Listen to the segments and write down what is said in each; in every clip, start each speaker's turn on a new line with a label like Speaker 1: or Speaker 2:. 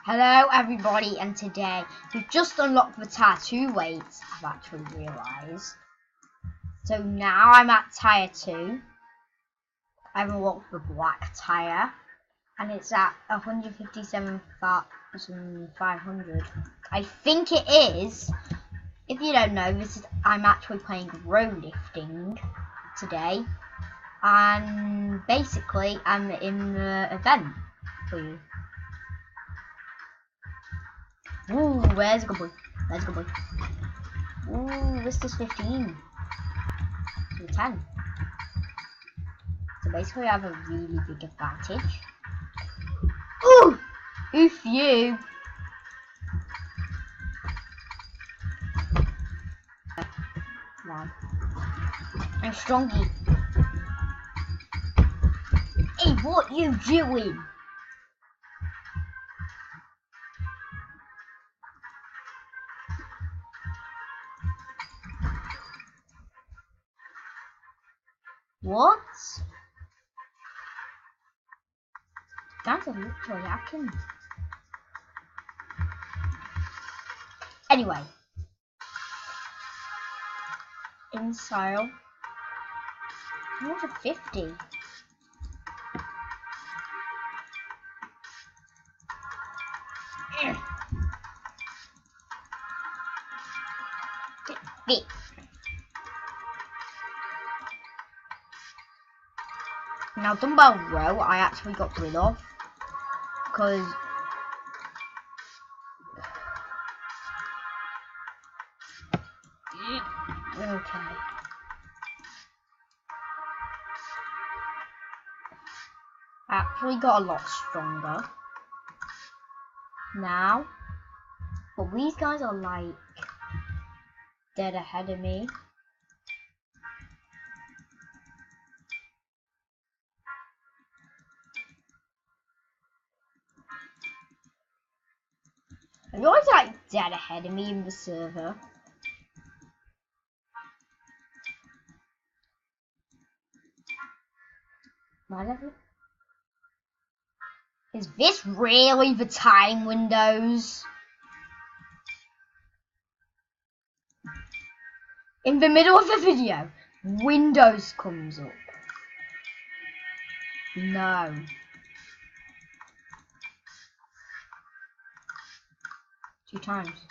Speaker 1: Hello everybody, and today we've just unlocked the tattoo weights, I've actually realised. So now I'm at tier 2. I've unlocked the black tire and it's at 157,500. I think it is. If you don't know, I'm actually playing row lifting today. And basically I'm in the event for you. Ooh, where's a good boy? Where's a good boy? Ooh, this is 15. So 10. So basically I have a really big advantage. Ooh! Oof you! Come on. I'm strongy. Hey, what you doing? What? That's a literally hacking. Anyway. In style. 150. Fit. Now dumbbell row I actually got rid of because okay. I actually got a lot stronger now, but these guys are like dead ahead of me. They're always like dead ahead of me in the server. Whatever. Is this really the time windows? In the middle of the video, Windows comes up. No. Two times.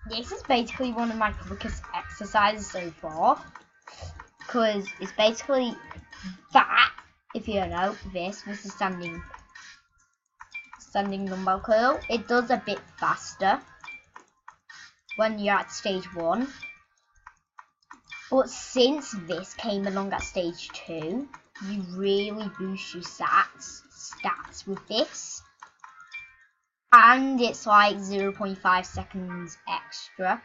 Speaker 1: This is basically one of my quickest exercises so far, because it's basically that. If you don't know, this is standing dumbbell curl. It does a bit faster when you're at stage 1, but since this came along at stage 2, you really boost your stats with this. And it's like 0.5 seconds extra.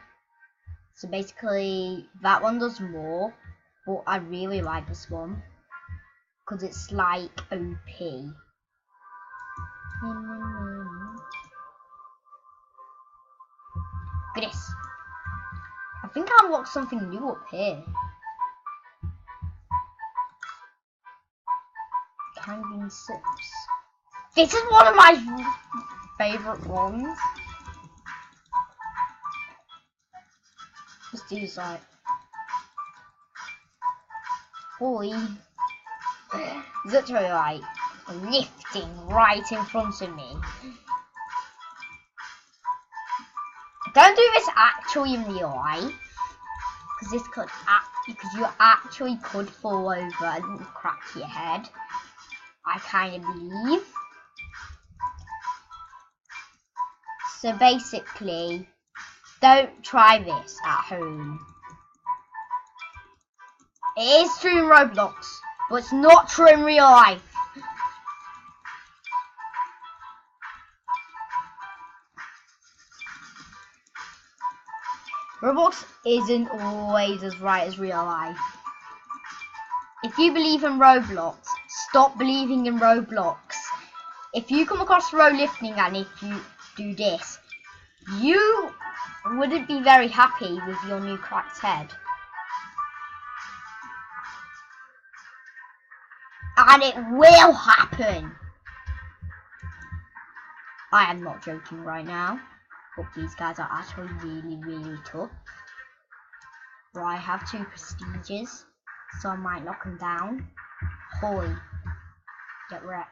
Speaker 1: So basically, that one does more. But I really like this one. Because it's like OP. Look at this. I think I unlocked something new up here. Candy sips. This is one of my favorite ones. Let's do this like. Holy. It's literally like lifting right in front of me. Don't do this actually in real life, because this could you actually could fall over and crack your head. I kind of believe. So basically, don't try this at home. It is true in Roblox, but it's not true in real life. Roblox isn't always as right as real life. If you believe in Roblox, stop believing in Roblox. If you come across row lifting and if you do this, you wouldn't be very happy with your new cracked head. And it will happen. I am not joking right now. But these guys are actually really, really tough. Well, I have 2 prestiges, so I might knock them down. Holy. Get wrecked.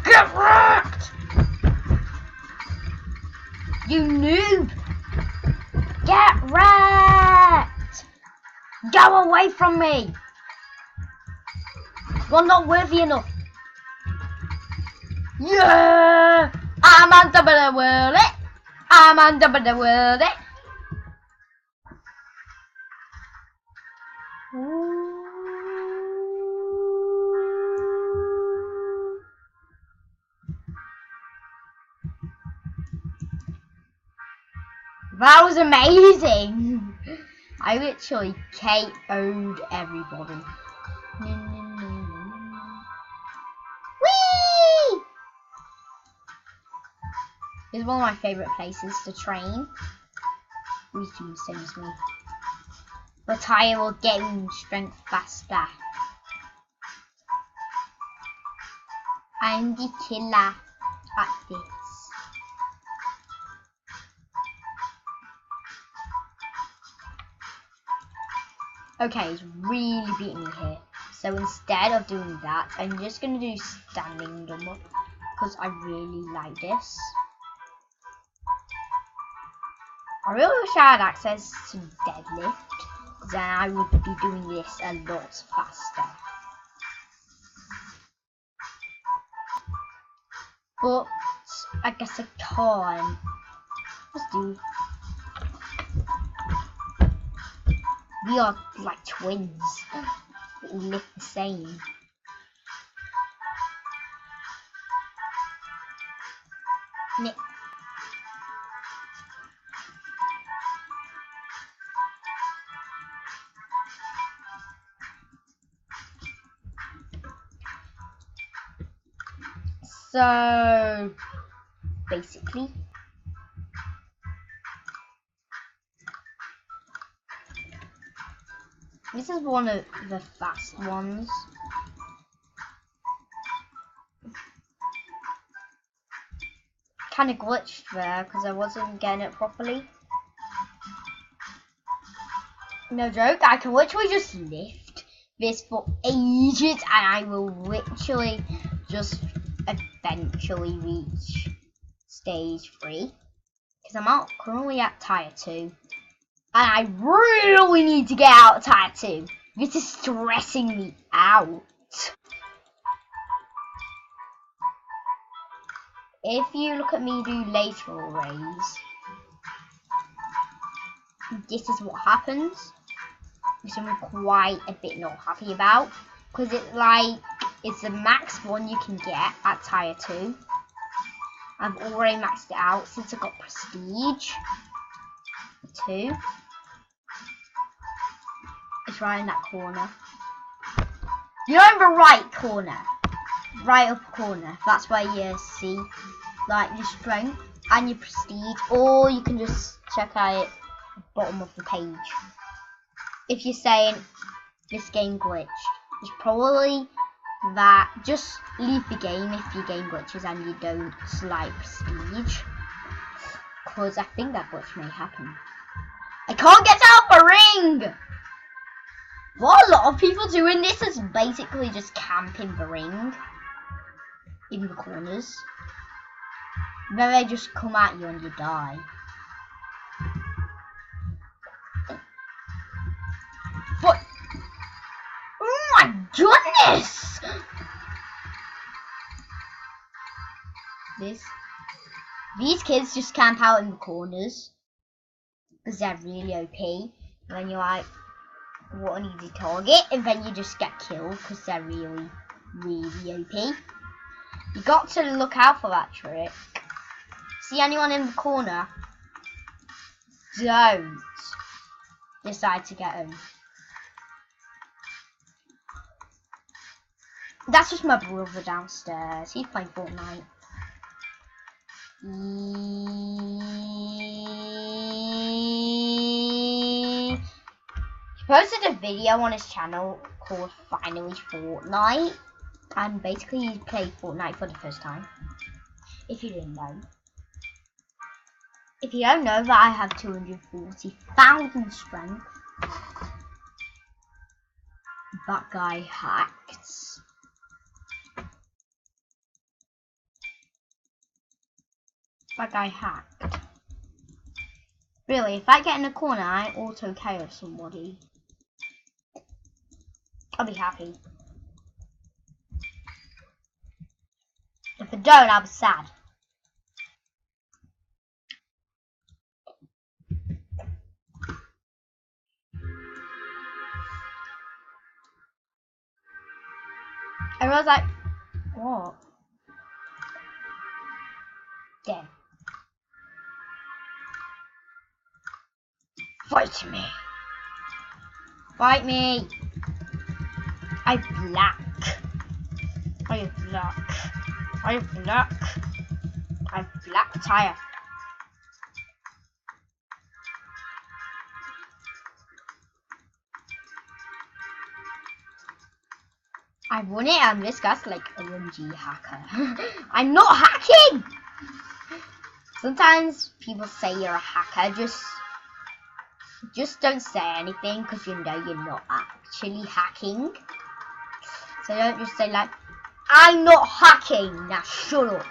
Speaker 1: Get wrecked! You noob! Get wrecked! Go away from me! You're not worthy enough. Yeah! I'm on top of the world. I'm on top of the world. That was amazing. I literally KO'd everybody. Whee! It's one of my favourite places to train. Please do the same as me. Retire will gain strength faster. I'm the killer at this. Okay, it's really beating me here. So instead of doing that, I'm just going to do standing dumbbell because I really like this. I really wish I had access to deadlift, because then I would be doing this a lot faster. But I guess I can't. Let's do. We are like twins. We lift the same. Nick. So basically, this is one of the fast ones. Kind of glitched there because I wasn't getting it properly. No joke, I can literally just lift this for ages and I will literally just eventually reach stage 3. Because I'm currently at tier 2. And I really need to get out of tier 2. This is stressing me out. If you look at me do lateral raise, this is what happens. Which I'm quite a bit not happy about. Because it's the max one you can get at tier 2. I've already maxed it out since I got prestige 2. It's right in that corner. You're in the right corner. Right upper corner. That's where you see like your strength and your prestige. Or you can just check out at the bottom of the page. If you're saying this game glitched, it's probably that. Just leave the game if your game glitches and you don't like prestige, because I think that glitch may happen. I can't get out the ring. What a lot of people do in this is basically just camping the ring in the corners. Then they just come at you and you die. But oh my goodness! These kids just camp out in the corners because they're really OP. And then you're like, what an easy target, and then you just get killed because they're really, really OP. You got to look out for that trick. See anyone in the corner? Don't decide to get him. That's just my brother downstairs. He's playing Fortnite. posted a video on his channel called Finally Fortnite, and basically he played Fortnite for the first time. If you didn't know. If you don't know that I have 240,000 strength, that guy hacked. That guy hacked. Really, if I get in a corner, I auto KO somebody. I'll be happy. If I don't, I'll be sad. Everyone's like, what? Dead. Fight me. Fight me. I'm black. I'm black. I'm black. I'm black tire. I won it and this guy's like OMG hacker. I'm not hacking! Sometimes people say you're a hacker, just don't say anything because you know you're not actually hacking. So don't just say like, I'm not hacking. Now shut up.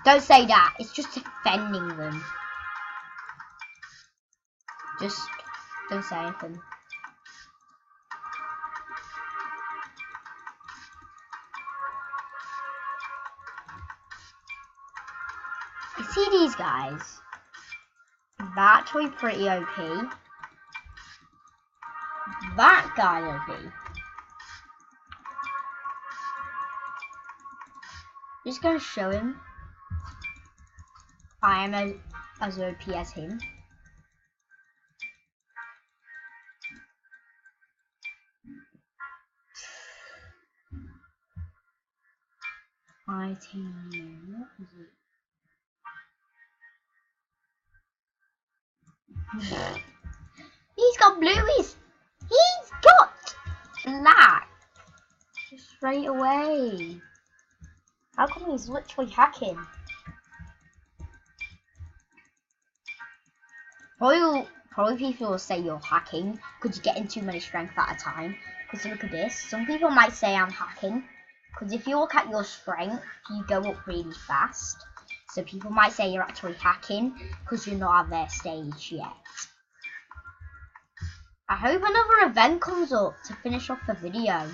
Speaker 1: Don't say that. It's just offending them. Just don't say anything. You see these guys? That toy pretty OP. That guy OP. Just gonna show him I am as OP as him. What is it? He's got blueies. He's got black. Straight away. How come he's literally hacking? Probably people will say you're hacking because you're getting too many strength at a time. Because look at this. Some people might say I'm hacking. Because if you look at your strength, you go up really fast. So people might say you're actually hacking because you're not at their stage yet. I hope another event comes up to finish off the video.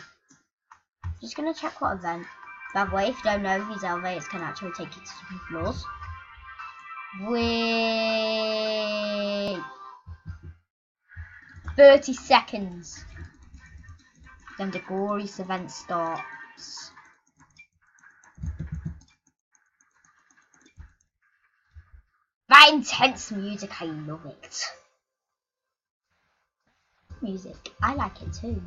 Speaker 1: Just gonna check what event. By the way, if you don't know, these elevators can actually take you to some floors. Wait. 30 seconds. Then the glorious event starts. That intense music, I love it. Music, I like it too.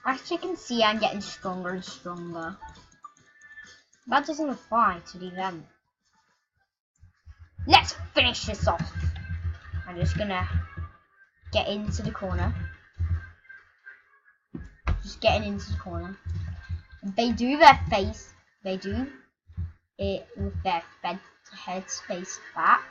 Speaker 1: As you can see, I'm getting stronger and stronger. That doesn't apply to the event. Let's finish this off. I'm just gonna get into the corner. Just getting into the corner. They do their face. They do it with their heads face back.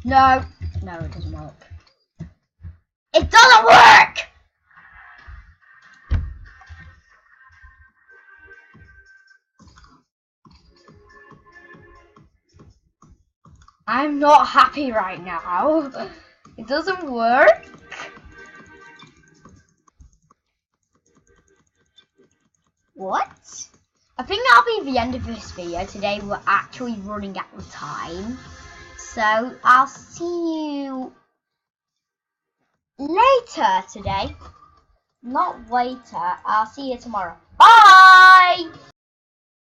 Speaker 1: No, it doesn't work. It doesn't work! I'm not happy right now. It doesn't work. What? I think that'll be the end of this video. Today we're actually running out of time. So I'll see you later today. Not later. I'll see you tomorrow.